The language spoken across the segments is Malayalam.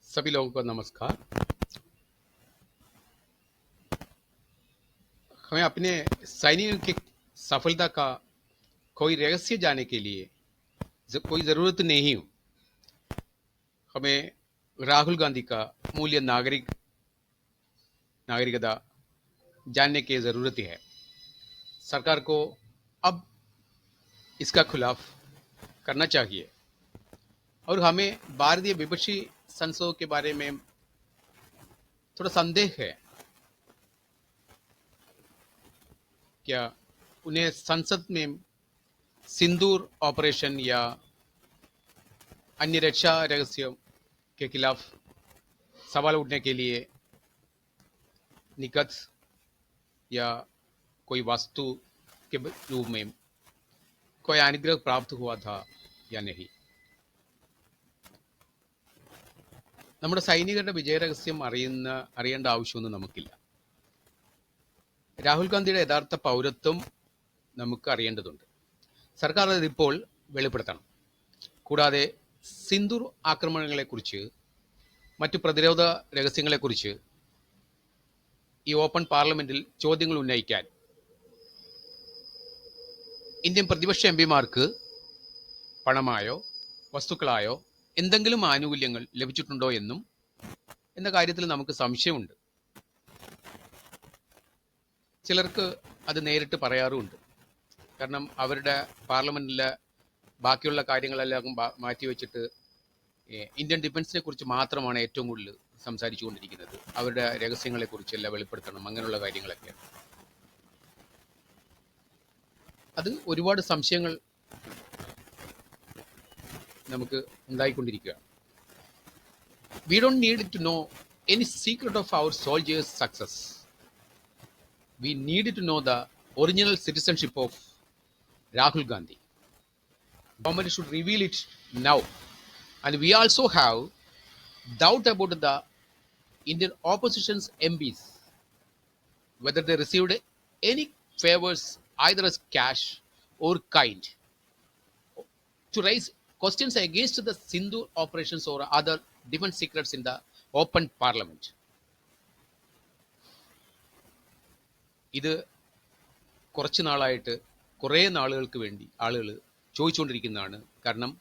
सभी लोगों को नमस्कार। हमें अपने सैनिकों की सफलता का कोई रहस्य जानने के लिए कोई ज़रूरत नहीं हो। हमें राहुल गांधी का मूल्य नागरिकता जानने की ज़रूरत है। सरकार को अब इसका खिलाफ करना चाहिए और हमें भारतीय विपक्षी संसदों के बारे में थोड़ा संदेह है। क्या उन्हें संसद में सिंदूर ऑपरेशन या अन्य रक्षा रहस्य के खिलाफ सवाल उठने के लिए निकट या कोई वस्तु के रूप में कोई अनुग्रह प्राप्त हुआ था या नहीं? നമ്മുടെ സൈനികരുടെ വിജയരഹസ്യം അറിയേണ്ട ആവശ്യമൊന്നും നമുക്കില്ല. രാഹുൽ ഗാന്ധിയുടെ യഥാർത്ഥ പൗരത്വം നമുക്ക് അറിയേണ്ടതുണ്ട്. സർക്കാർ അതിപ്പോൾ വെളിപ്പെടുത്തണം. കൂടാതെ സിന്ദൂർ ആക്രമണങ്ങളെക്കുറിച്ച് മറ്റു പ്രതിരോധ രഹസ്യങ്ങളെക്കുറിച്ച് ഈ ഓപ്പൺ പാർലമെന്റിൽ ചോദ്യങ്ങൾ ഉന്നയിക്കാൻ ഇന്ത്യൻ പ്രതിപക്ഷ എംപിമാർക്ക് പണമായോ വസ്തുക്കളായോ എന്തെങ്കിലും ആനുകൂല്യങ്ങൾ ലഭിച്ചിട്ടുണ്ടോ എന്ന കാര്യത്തിൽ നമുക്ക് സംശയമുണ്ട്. ചിലർക്ക് അത് നേരിട്ട് പറയാറുമുണ്ട്. കാരണം അവരുടെ പാർലമെന്റിലെ ബാക്കിയുള്ള കാര്യങ്ങളെല്ലാം മാറ്റിവെച്ചിട്ട് ഇന്ത്യൻ ഡിഫൻസിനെ കുറിച്ച് മാത്രമാണ് ഏറ്റവും കൂടുതൽ സംസാരിച്ചു കൊണ്ടിരിക്കുന്നത്. അവരുടെ രഹസ്യങ്ങളെക്കുറിച്ചെല്ലാം വെളിപ്പെടുത്തണം, അങ്ങനെയുള്ള കാര്യങ്ങളൊക്കെ. അത് ഒരുപാട് സംശയങ്ങൾ നമുക്ക് ഉണ്ടായിക്കൊണ്ടിരിക്കുകയാണ്. We don't need to know any secret of our soldiers' success. We need to know the original citizenship of Rahul Gandhi. Government should reveal it now. And we also have doubt about the Indian opposition's MPs, whether they received any favors either as cash or kind, to raise questions against the Sindhu operations or other defense secrets in the open parliament. ഇത് കുറച്ച് നാളായിട്ട് കുറേ നാളുകൾക്ക് വേണ്ടി ആളുകൾ ചോദിച്ചുകൊണ്ടിരിക്കുന്നതാണ്. കാരണം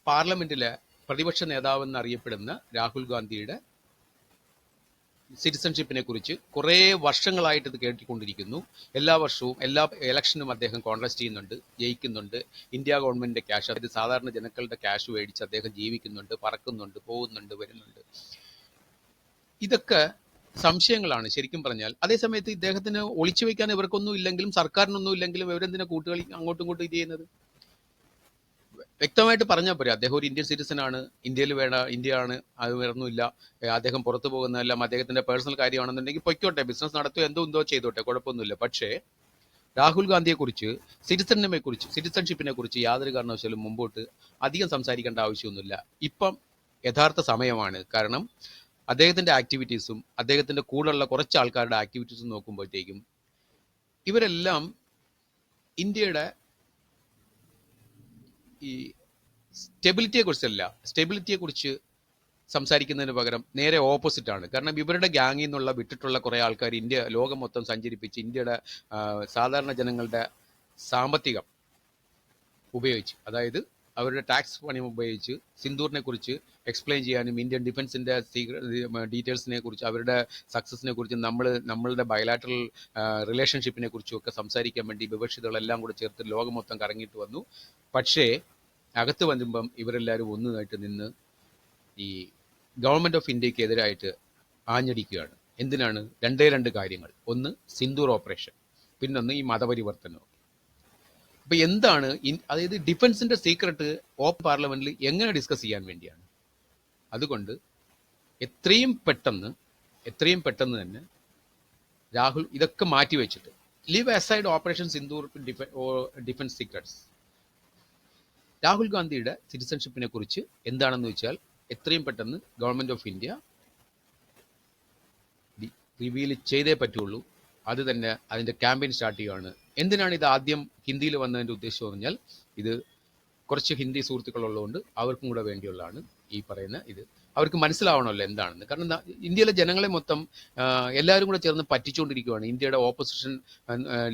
പാർലമെന്റിലെ പ്രതിപക്ഷ നേതാവെന്ന് അറിയപ്പെടുന്ന രാഹുൽ ഗാന്ധിയുടെ സിറ്റിസൺഷിപ്പിനെ കുറിച്ച് കുറേ വർഷങ്ങളായിട്ട് ഇത് കേട്ടിക്കൊണ്ടിരിക്കുന്നു. എല്ലാ വർഷവും എല്ലാ ഇലക്ഷനും അദ്ദേഹം കോൺടെസ്റ്റ് ചെയ്യുന്നുണ്ട്, ജയിക്കുന്നുണ്ട്. ഇന്ത്യ ഗവൺമെന്റിന്റെ ക്യാഷ്, അതായത് സാധാരണ ജനങ്ങളുടെ ക്യാഷ് മേടിച്ച് അദ്ദേഹം ജീവിക്കുന്നുണ്ട്, പറക്കുന്നുണ്ട്, പോകുന്നുണ്ട്, വരുന്നുണ്ട്. ഇതൊക്കെ സംശയങ്ങളാണ് ശരിക്കും പറഞ്ഞാൽ. അതേസമയത്ത് ഇദ്ദേഹത്തിന് ഒളിച്ചു വയ്ക്കാൻ ഇവർക്കൊന്നും ഇല്ലെങ്കിലും സർക്കാരിനൊന്നും ഇല്ലെങ്കിലും ഇവരെന്തിനാ കൂട്ടുകളി അങ്ങോട്ടും ഇങ്ങോട്ടും ഇത് ചെയ്യുന്നത്? വ്യക്തമായിട്ട് പറഞ്ഞാൽ പോരെ, അദ്ദേഹം ഒരു ഇന്ത്യൻ സിറ്റിസൺ ആണ്, ഇന്ത്യയിൽ ഇന്ത്യ ആണ്, അത് വേറൊന്നുമില്ല. അദ്ദേഹം പുറത്തു പോകുന്നതെല്ലാം അദ്ദേഹത്തിന്റെ പേഴ്സണൽ കാര്യമാണെന്നുണ്ടെങ്കിൽ പൊയ്ക്കോട്ടെ, ബിസിനസ് നടത്തുക, എന്തോ ചെയ്തോട്ടെ, കുഴപ്പമൊന്നുമില്ല. പക്ഷേ രാഹുൽ ഗാന്ധിയെ കുറിച്ച്, സിറ്റിസൺഷിപ്പിനെ കുറിച്ച് യാതൊരു കാരണവശാലും മുമ്പോട്ട് അധികം സംസാരിക്കേണ്ട ആവശ്യമൊന്നുമില്ല. ഇപ്പം യഥാർത്ഥ സമയമാണ്. കാരണം അദ്ദേഹത്തിന്റെ ആക്ടിവിറ്റീസും അദ്ദേഹത്തിന്റെ കൂടെയുള്ള കുറച്ച് ആൾക്കാരുടെ ആക്ടിവിറ്റീസും നോക്കുമ്പോഴത്തേക്കും ഇവരെല്ലാം ഇന്ത്യയുടെ ഈ സ്റ്റെബിലിറ്റിയെ കുറിച്ച് സംസാരിക്കുന്നതിന് പകരം നേരെ ഓപ്പോസിറ്റ് ആണ്. കാരണം ഇവരുടെ ഗ്യാങ്ങിൽ നിന്നുള്ള വിട്ടിട്ടുള്ള കുറേ ആൾക്കാർ ലോകം മൊത്തം സഞ്ചരിപ്പിച്ച് ഇന്ത്യയുടെ സാധാരണ ജനങ്ങളുടെ സാമ്പത്തികം ഉപയോഗിച്ച്, അതായത് അവരുടെ ടാക്സ് പണം ഉപയോഗിച്ച് സിന്ദൂറിനെ കുറിച്ച് എക്സ്പ്ലെയിൻ ചെയ്യാനും ഇന്ത്യൻ ഡിഫൻസിന്റെ ഡീറ്റെയിൽസിനെ കുറിച്ച്, അവരുടെ സക്സസിനെ കുറിച്ച്, നമ്മളുടെ ബയലാറ്ററൽ റിലേഷൻഷിപ്പിനെ കുറിച്ചും ഒക്കെ സംസാരിക്കാൻ വേണ്ടി വിവക്ഷിതകളെല്ലാം കൂടെ ചേർത്ത് ലോകം മൊത്തം കറങ്ങിയിട്ട് വന്നു. പക്ഷേ അകത്ത് വരുമ്പം ഇവരെല്ലാവരും ഒന്നായിട്ട് നിന്ന് ഈ ഗവൺമെന്റ് ഓഫ് ഇന്ത്യക്ക് എതിരായിട്ട് ആഞ്ഞടിക്കുകയാണ്. എന്തിനാണ്? രണ്ട് കാര്യങ്ങൾ. ഒന്ന് സിന്ദൂർ ഓപ്പറേഷൻ, പിന്നൊന്ന് ഈ മതപരിവർത്തനം. അപ്പൊ എന്താണ് അതായത് ഡിഫൻസിന്റെ സീക്രട്ട് ഓപ്പൺ പാർലമെന്റിൽ എങ്ങനെ ഡിസ്കസ് ചെയ്യാൻ വേണ്ടിയാണ്? അതുകൊണ്ട് എത്രയും പെട്ടെന്ന് തന്നെ രാഹുൽ ഇതൊക്കെ മാറ്റി വെച്ചിട്ട് leave aside operation Sindoor defence secrets. Rahul ഗാന്ധിയുടെ സിറ്റിസൺഷിപ്പിനെ കുറിച്ച് എന്താണെന്ന് വെച്ചാൽ എത്രയും പെട്ടെന്ന് ഗവൺമെന്റ് ഓഫ് ഇന്ത്യ റിവീൽ ചെയ്തേ പറ്റുള്ളൂ. അത് തന്നെ അതിന്റെ ക്യാമ്പയിൻ സ്റ്റാർട്ട് ചെയ്യുകയാണ്. എന്തിനാണ് ഇത് ആദ്യം ഹിന്ദിയിൽ വന്നതിന്റെ ഉദ്ദേശം പറഞ്ഞാൽ, ഇത് കുറച്ച് ഹിന്ദി സുഹൃത്തുക്കളുള്ളതുകൊണ്ട് അവർക്കും കൂടെ വേണ്ടിയുള്ളതാണ് ഈ പറയുന്ന ഇത്. അവർക്ക് മനസ്സിലാവണമല്ലോ എന്താണെന്ന്. കാരണം ഇന്ത്യയിലെ ജനങ്ങളെ മൊത്തം എല്ലാവരും കൂടെ ചേർന്ന് പറ്റിച്ചുകൊണ്ടിരിക്കുകയാണ്. ഇന്ത്യയുടെ ഓപ്പോസിഷൻ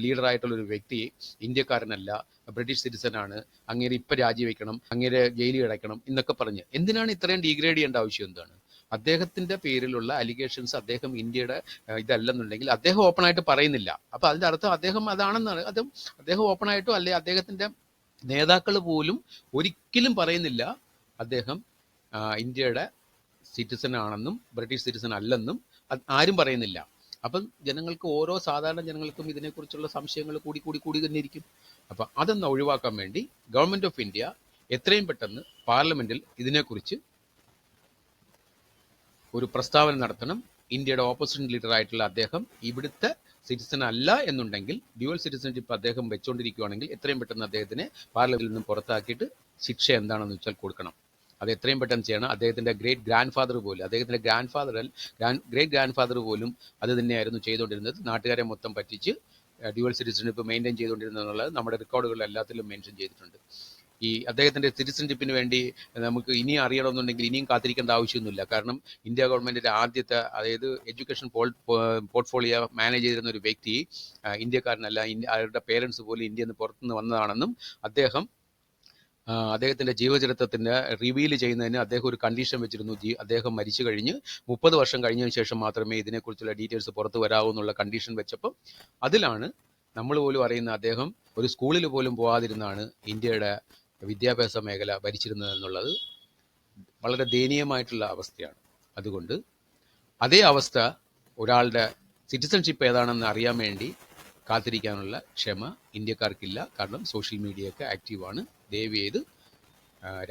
ലീഡറായിട്ടുള്ളൊരു വ്യക്തി ഇന്ത്യക്കാരനല്ല, ബ്രിട്ടീഷ് സിറ്റിസനാണ്, അങ്ങേരെ ഇപ്പം രാജിവെക്കണം, അങ്ങേരെ ജയിലിൽ അടയ്ക്കണം എന്നൊക്കെ പറഞ്ഞ്. എന്തിനാണ് ഇത്രയും ഡീഗ്രേഡ് ചെയ്യേണ്ട ആവശ്യം എന്താണ്? അദ്ദേഹത്തിൻ്റെ പേരിലുള്ള അലിഗേഷൻസ് അദ്ദേഹം ഇന്ത്യയുടെ ഇതല്ലെന്നുണ്ടെങ്കിൽ അദ്ദേഹം ഓപ്പണായിട്ട് പറയുന്നില്ല. അപ്പോൾ അതിൻ്റെ അർത്ഥം അദ്ദേഹം അതാണെന്നാണ്. അദ്ദേഹം ഓപ്പണായിട്ടോ അല്ലെ അദ്ദേഹത്തിൻ്റെ നേതാക്കൾ പോലും ഒരിക്കലും പറയുന്നില്ല അദ്ദേഹം ഇന്ത്യയുടെ സിറ്റിസൺ ആണെന്നും ബ്രിട്ടീഷ് സിറ്റിസൺ അല്ലെന്നും ആരും പറയുന്നില്ല. അപ്പം ജനങ്ങൾക്ക്, ഓരോ സാധാരണ ജനങ്ങൾക്കും ഇതിനെക്കുറിച്ചുള്ള സംശയങ്ങൾ കൂടി തന്നെ ഇരിക്കും. അപ്പം അതൊന്ന് ഒഴിവാക്കാൻ വേണ്ടി ഗവൺമെൻറ് ഓഫ് ഇന്ത്യ എത്രയും പെട്ടെന്ന് പാർലമെൻറ്റിൽ ഇതിനെക്കുറിച്ച് ഒരു പ്രസ്താവന നടത്തണം. ഇന്ത്യയുടെ ഓപ്പോസിഷൻ ലീഡറായിട്ടുള്ള അദ്ദേഹം ഇവിടുത്തെ സിറ്റിസൺ അല്ല എന്നുണ്ടെങ്കിൽ, ഡ്യുവൽ സിറ്റിസൺഷിപ്പ് അദ്ദേഹം വെച്ചുകൊണ്ടിരിക്കുകയാണെങ്കിൽ എത്രയും പെട്ടെന്ന് അദ്ദേഹത്തിനെ പാർലമെന്റിൽ നിന്നും പുറത്താക്കിയിട്ട് ശിക്ഷ എന്താണെന്ന് വെച്ചാൽ കൊടുക്കണം. അത് എത്രയും പെട്ടെന്ന് ചെയ്യണം. അദ്ദേഹത്തിൻ്റെ ഗ്രേറ്റ് ഗ്രാൻഡ് ഫാദർ പോലും, അദ്ദേഹത്തിൻ്റെ ഗ്രേറ്റ് ഗ്രാൻഡ് ഫാദർ പോലും അത് തന്നെയായിരുന്നു ചെയ്തുകൊണ്ടിരുന്നത്. നാട്ടുകാരെ മൊത്തം പറ്റിച്ച് ഡ്യുവൽ സിറ്റിസൺഷിപ്പ് മെയിൻറ്റെയിൻ ചെയ്തുകൊണ്ടിരുന്നതെന്നുള്ളത് നമ്മുടെ റെക്കോർഡുകളിൽ എല്ലാത്തിലും മെൻഷൻ ചെയ്തിട്ടുണ്ട്. ഈ അദ്ദേഹത്തിൻ്റെ സിറ്റിസൺഷിപ്പിന് വേണ്ടി നമുക്ക് ഇനി അറിയണമെന്നുണ്ടെങ്കിൽ ഇനിയും കാത്തിരിക്കേണ്ട ആവശ്യമൊന്നുമില്ല. കാരണം ഇന്ത്യ ഗവൺമെൻറ്റിൻ്റെ ആദ്യത്തെ, അതായത് എഡ്യൂക്കേഷൻ പോർട്ട്ഫോളിയോ മാനേജ് ചെയ്തിരുന്ന ഒരു വ്യക്തി ഇന്ത്യക്കാരനല്ല, അവരുടെ പേരൻസ് പോലും ഇന്ത്യയിൽ നിന്ന് പുറത്തുനിന്ന് വന്നതാണെന്നും അദ്ദേഹത്തിൻ്റെ ജീവചരിത്രത്തിൻ്റെ റിവീൽ ചെയ്യുന്നതിന് അദ്ദേഹം ഒരു കണ്ടീഷൻ വെച്ചിരുന്നു. അദ്ദേഹം മരിച്ചു കഴിഞ്ഞ് 30 വർഷം കഴിഞ്ഞതിന് ശേഷം മാത്രമേ ഇതിനെക്കുറിച്ചുള്ള ഡീറ്റെയിൽസ് പുറത്ത് വരാവൂ എന്നുള്ള കണ്ടീഷൻ വെച്ചപ്പം അതിലാണ് നമ്മൾ പോലും അറിയുന്ന അദ്ദേഹം ഒരു സ്കൂളിൽ പോലും പോകാതിരുന്നാണ് ഇന്ത്യയുടെ വിദ്യാഭ്യാസ മേഖല ഭരിച്ചിരുന്നത് എന്നുള്ളത് വളരെ ദയനീയമായിട്ടുള്ള അവസ്ഥയാണ്. അതുകൊണ്ട് അതേ അവസ്ഥ ഒരാളുടെ സിറ്റിസൺഷിപ്പ് ഏതാണെന്ന് അറിയാൻ വേണ്ടി കാത്തിരിക്കാനുള്ള ക്ഷമ ഇന്ത്യക്കാർക്കില്ല. കാരണം സോഷ്യൽ മീഡിയയൊക്കെ ആക്റ്റീവാണ്. ദയവ് ചെയ്ത്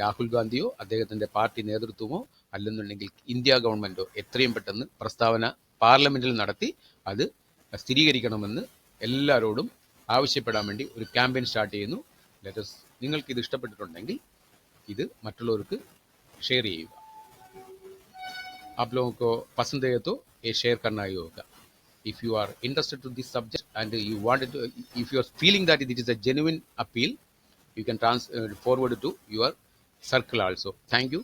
രാഹുൽ ഗാന്ധിയോ അദ്ദേഹത്തിൻ്റെ പാർട്ടി നേതൃത്വമോ അല്ലെന്നുണ്ടെങ്കിൽ ഇന്ത്യ ഗവൺമെൻറ്റോ എത്രയും പെട്ടെന്ന് പ്രസ്താവന പാർലമെൻറ്റിൽ നടത്തി അത് സ്ഥിരീകരിക്കണമെന്ന് എല്ലാവരോടും ആവശ്യപ്പെടാൻ വേണ്ടി ഒരു ക്യാമ്പയിൻ സ്റ്റാർട്ട് ചെയ്യുന്നു. നിങ്ങൾക്കിത് ഇഷ്ടപ്പെട്ടിട്ടുണ്ടെങ്കിൽ ഇത് മറ്റുള്ളവർക്ക് ഷെയർ ചെയ്യുക. आप लोगों को पसंद है तो ये शेयर करना ही होगा. If you are interested to this subject and you wanted to, if you are feeling that it is a genuine appeal, you can forward it to your circle also. Thank you.